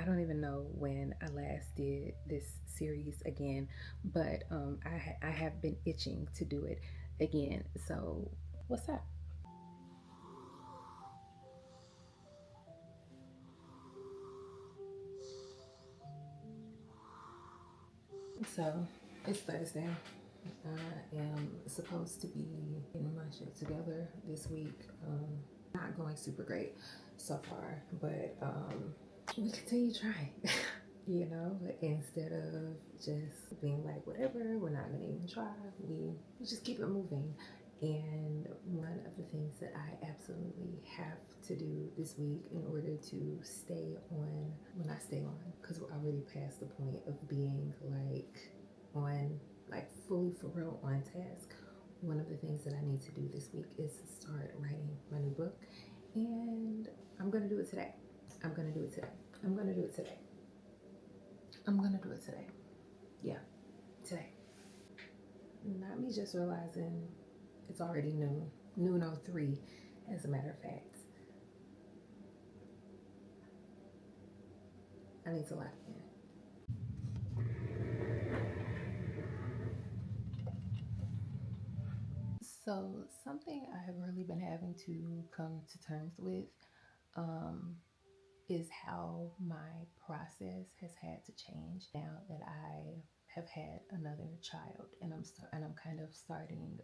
don't even know when I last did this series again, but I have been itching to do it again. So, what's up? So, it's Thursday. I am supposed to be getting my shit together this week. Not going super great so far, but we continue trying. Instead of just being like, whatever, we're not gonna even try, we just keep it moving. And one of the things that I absolutely have to do this week in order to stay on, well, not stay on, because we're already past the point of being like on, like fully for real on task. One of the things that I need to do this week is start writing my new book, and I'm gonna do it today. I'm gonna do it today. I'm gonna do it today. I'm gonna do it today. Yeah, today. Not me just realizing it's already noon. Noon 03, as a matter of fact. I need to lock in. So, something I have really been having to come to terms with um, is how my process has had to change now that I have had another child, and I'm kind of starting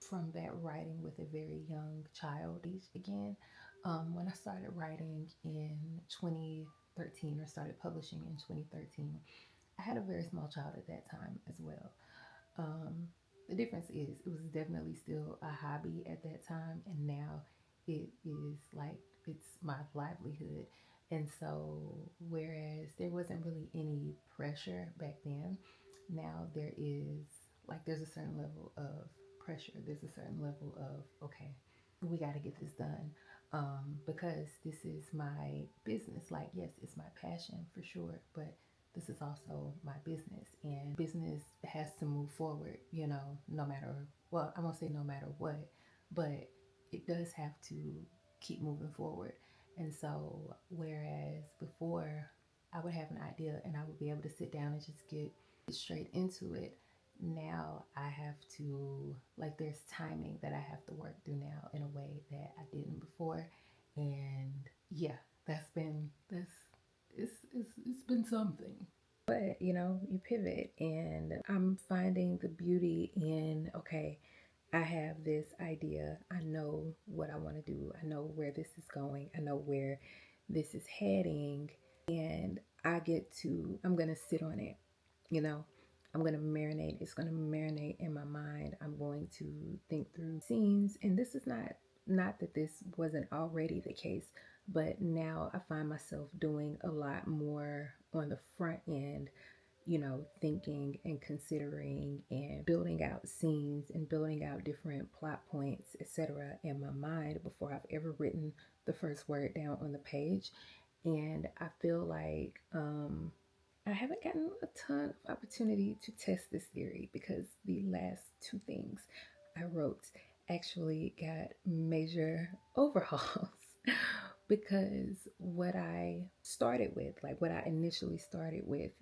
from that writing with a very young child age again. When I started writing in 2013 or started publishing in 2013, I had a very small child at that time as well. Um, the difference is it was definitely still a hobby at that time, and now it is like it's my livelihood. And so, whereas there wasn't really any pressure back then, now there is, like, there's a certain level of pressure. There's a certain level of, okay, we got to get this done, because this is my business. Like, yes, it's my passion for sure, but this is also my business, and business has to move forward, no matter, well, I won't say no matter what, but it does have to keep moving forward. And so, whereas before I would have an idea and I would be able to sit down and just get straight into it, now I have to, like, there's timing that I have to work through now in a way that I didn't before. And yeah, it's been something. But you pivot, and I'm finding the beauty in, okay, I have this idea. I know what I want to do. I know where this is going. I know where this is heading. And I'm going to sit on it. You know, I'm going to marinate. It's going to marinate in my mind. I'm going to think through scenes. And this is not that this wasn't already the case, but now I find myself doing a lot more on the front end, thinking and considering and building out scenes and building out different plot points, etc., in my mind before I've ever written the first word down on the page. And I feel like I haven't gotten a ton of opportunity to test this theory because the last two things I wrote actually got major overhauls. Because what I started with, like what I initially started with,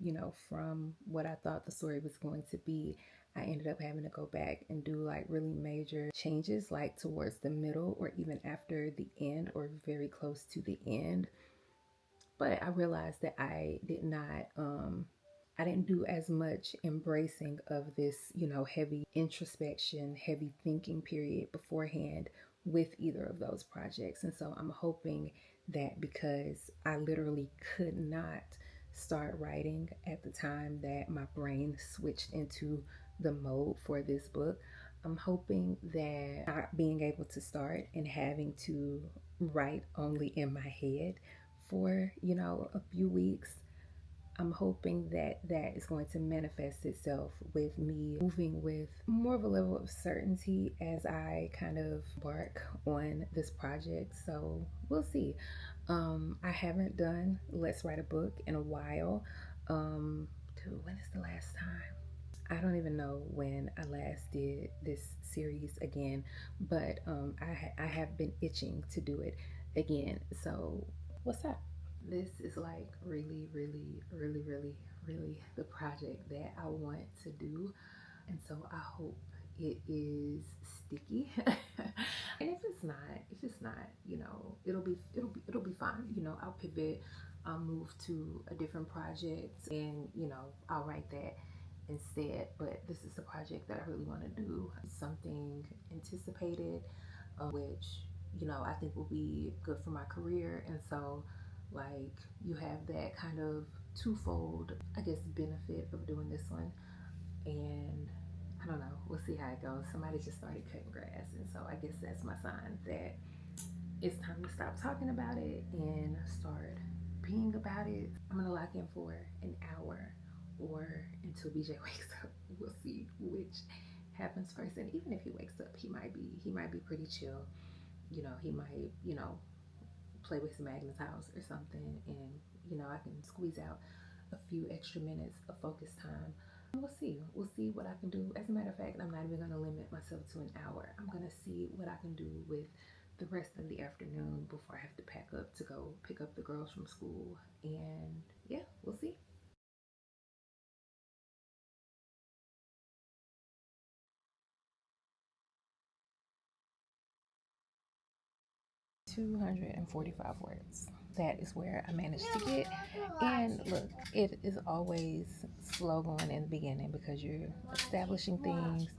from what I thought the story was going to be, I ended up having to go back and do like really major changes, like towards the middle or even after the end or very close to the end. But I realized that I didn't do as much embracing of this, heavy introspection, heavy thinking period beforehand with either of those projects. And so I'm hoping that because I literally could not start writing at the time that my brain switched into the mode for this book, I'm hoping that not being able to start and having to write only in my head for, a few weeks, I'm hoping that that is going to manifest itself with me moving with more of a level of certainty as I kind of embark on this project. So we'll see. I haven't done Let's Write a Book in a while. Dude, when is the last time? I don't even know when I last did this series again, but I have been itching to do it again. So what's up? This is like really, really, really, really, really the project that I want to do. And so I hope it is sticky. And if it's not, you know, it'll be fine. You know, I'll pivot, I'll move to a different project, and you know, I'll write that instead. But this is the project that I really want to do. Something anticipated, which, you know, I think will be good for my career. And so, like, you have that kind of twofold, I guess, benefit of doing this one. And I don't know, we'll see how it goes. Somebody just started cutting grass, and so I guess that's my sign that it's time to stop talking about it and start being about it. I'm gonna lock in for an hour or until BJ wakes up. We'll see which happens first. And even if he wakes up, he might be pretty chill. You know, he might, you know, play with some Magnus house or something, and you know, I can squeeze out a few extra minutes of focus time. We'll see. We'll see what I can do. As a matter of fact, I'm not even gonna limit myself to an hour. I'm gonna see what I can do with the rest of the afternoon before I have to pack up to go pick up the girls from school. And yeah, we'll see. 245 words. That is where I managed to get. And look, it is always slow going in the beginning because you're establishing things,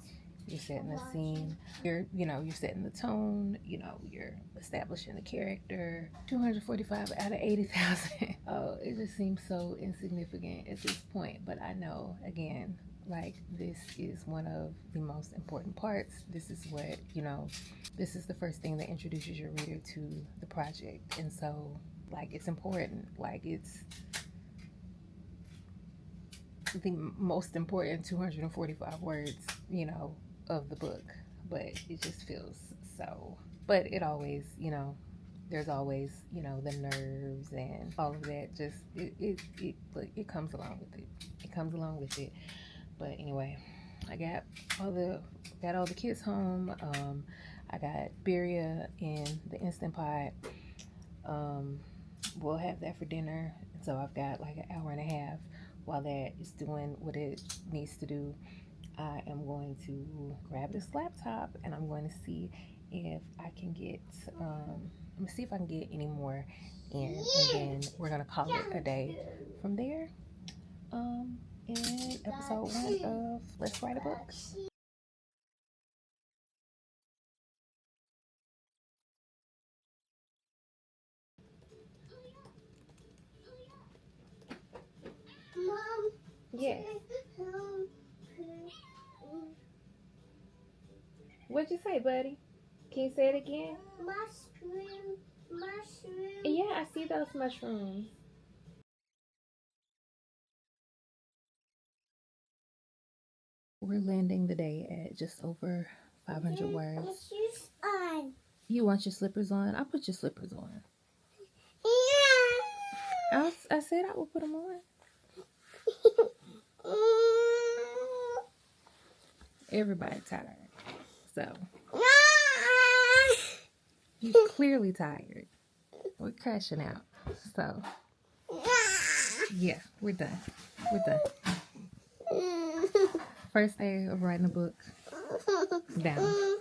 you're setting the scene, you're setting the tone, you're establishing the character. 245 out of 80,000. Oh, it just seems so insignificant at this point, but I know, again, like, this is one of the most important parts. This is what, this is the first thing that introduces your reader to the project. And so, like, it's important. Like, it's the most important 245 words, of the book. But it just feels so. But it always, there's always, the nerves and all of that. Just, it comes along with it. It comes along with it. But anyway, I got all the kids home. I got birria in the Instant Pot. We'll have that for dinner. So I've got like an hour and a half while that is doing what it needs to do. I am going to grab this laptop and I'm going to see if I can get, let me see if I can get any more in, and then we're going to call it a day from there. In episode 1 of Let's Write a Book. Mom. Yes. What'd you say, buddy? Can you say it again? Mushroom. Yeah, I see those mushrooms. We're landing the day at just over 500 words. You want your slippers on? I'll put your slippers on. Yeah. I said I would put them on. Everybody tired. So. You're clearly tired. We're crashing out. So. Yeah, we're done. We're done. First day of writing a book. Down.